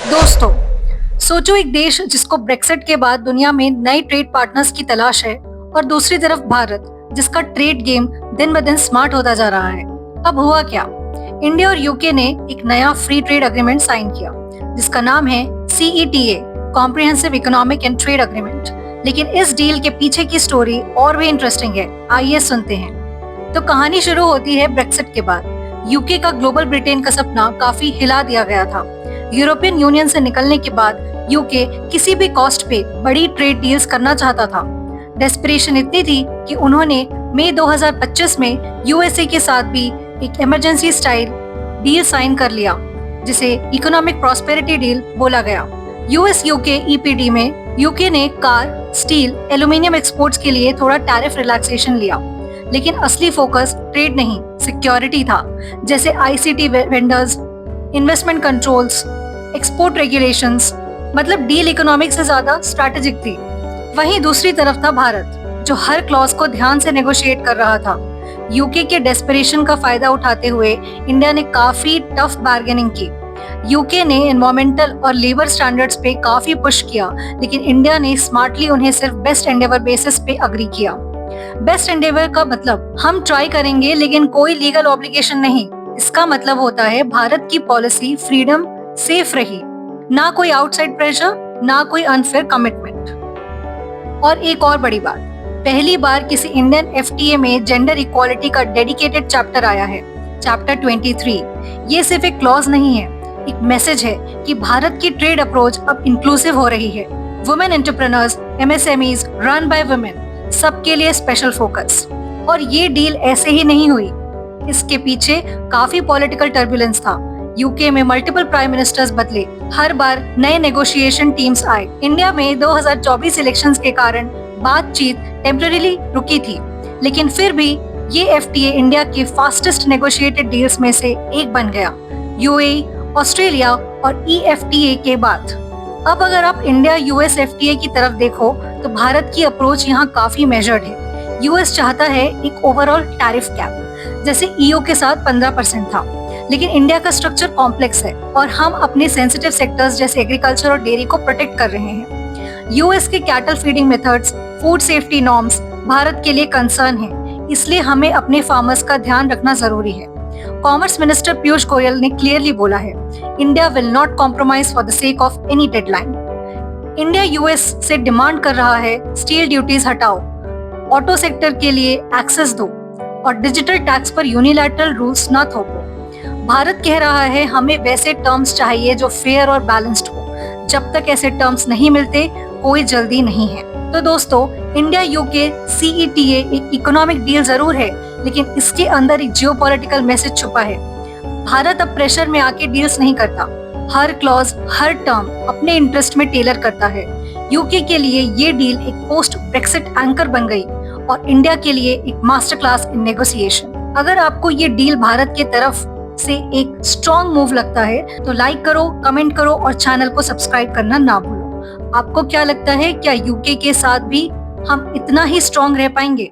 दोस्तों, सोचो एक देश जिसको ब्रेक्सिट के बाद दुनिया में नए ट्रेड पार्टनर्स की तलाश है और दूसरी तरफ भारत जिसका ट्रेड गेम दिन ब दिन स्मार्ट होता जा रहा है। अब हुआ क्या? इंडिया और यूके ने एक नया फ्री ट्रेड एग्रीमेंट साइन किया जिसका नाम है CETA, comprehensive economic and trade agreement. लेकिन इस डील के पीछे की स्टोरी और भी इंटरेस्टिंग है, आइए सुनते हैं। तो कहानी शुरू होती है ब्रेक्सिट के बाद। यूके का ग्लोबल ब्रिटेन का सपना काफी हिला दिया गया था। यूरोपियन यूनियन से निकलने के बाद यूके किसी भी कॉस्ट पे बड़ी ट्रेड डील्स करना चाहता था। डेस्परेशन इतनी थी कि उन्होंने मई 2025 में यूएसए के साथ भी एक इमरजेंसी स्टाइल डील साइन कर लिया जिसे इकोनॉमिक प्रॉस्पेरिटी डील बोला गया। यूएस यूके EPD में यूके ने कार, स्टील, एल्यूमिनियम एक्सपोर्ट्स के लिए थोड़ा टैरिफ रिलैक्सेशन लिया, लेकिन असली फोकस ट्रेड नहीं, सिक्योरिटी था। जैसे ICT vendors, investment controls, export regulations. मतलब डील इकोनॉमिक से ज्यादा स्ट्रैटेजिक थी। वहीं दूसरी तरफ था भारत, जो हर क्लॉज को ध्यान से नेगोशिएट कर रहा था। यूके के डेस्परेशन का फायदा उठाते हुए इंडिया ने काफी टफ बार्गेनिंग की। यूके ने एनवायरमेंटल और लेबर स्टैंडर्ड्स पे काफी पुश किया, लेकिन इंडिया ने स्मार्टली उन्हें सिर्फ बेस्ट एंडेवर बेसिस पे अग्री किया। बेस्ट एंडेवर का मतलब हम ट्राई करेंगे लेकिन कोई लीगल ऑब्लिगेशन नहीं। इसका मतलब होता है भारत की पॉलिसी फ्रीडम सेफ रही, ना कोई आउटसाइड प्रेशर, ना कोई अनफेयर कमिटमेंट। और एक और बड़ी बात, पहली बार किसी इंडियन FTA में जेंडर इक्वालिटी का डेडिकेटेड चैप्टर आया है, चैप्टर 23। ये सिर्फ एक क्लॉज नहीं है, एक मैसेज है कि भारत की ट्रेड अप्रोच अब इंक्लूसिव हो रही है। Women entrepreneurs, MSMEs run by women, सबके लिए स्पेशल फोकस। और ये डील ऐसे ही नहीं हुई, इसके पीछे काफी पॉलिटिकल टर्बुलेंस था। यूके में मल्टीपल प्राइम मिनिस्टर्स बदले, हर बार नए नेगोशिएशन टीम्स आए। इंडिया में 2024 इलेक्शंस के कारण बातचीत टेम्परेरीली रुकी थी, लेकिन फिर भी ये FTA इंडिया के फास्टेस्ट नेगोशिएटेड डील्स में से एक बन गया, UAE, ऑस्ट्रेलिया और EFTA के बाद। अब अगर आप इंडिया US FTA की तरफ देखो तो भारत की अप्रोच यहाँ काफी मेजर्ड है। US चाहता है एक ओवरऑल टैरिफ कैप, जैसे EU के साथ 15% था, लेकिन इंडिया का स्ट्रक्चर कॉम्प्लेक्स है और हम अपने सेंसिटिव सेक्टर्स जैसे एग्रीकल्चर और डेयरी को प्रोटेक्ट कर रहे हैं। US के cattle feeding methods, food safety norms Bharat के लिए कंसर्न है, इसलिए हमें अपने फार्मर्स का ध्यान रखना जरूरी है। कॉमर्स मिनिस्टर पीयूष गोयल ने क्लियरली बोला है, India will not compromise for the sake of any deadline. India US से डिमांड कर रहा है स्टील ड्यूटीज हटाओ, ऑटो सेक्टर के लिए एक्सेस दो और डिजिटल टैक्स पर यूनिलैटरल रूल्स न थोपो। भारत कह रहा है हमें वैसे टर्म्स चाहिए जो फेयर और बैलेंस्ड हो। जब तक ऐसे टर्म्स नहीं मिलते कोई जल्दी नहीं है। तो दोस्तों, इंडिया यूके CETA एक इकोनॉमिक डील जरूर है, लेकिन इसके अंदर एक जियोपॉलिटिकल मैसेज छुपा है। भारत अब प्रेशर में आके डील्स नहीं करता, हर क्लॉज, हर टर्म अपने इंटरेस्ट में टेलर करता है। यूके के लिए ये डील एक पोस्ट ब्रेक्सिट एंकर बन गई और इंडिया के लिए एक मास्टर क्लास इन नेगोशिएशन। अगर आपको ये डील भारत के तरफ से एक स्ट्रॉन्ग मूव लगता है तो लाइक करो, कमेंट करो और चैनल को सब्सक्राइब करना ना भूलो। आपको क्या लगता है, क्या यूके के साथ भी हम इतना ही स्ट्रॉन्ग रह पाएंगे?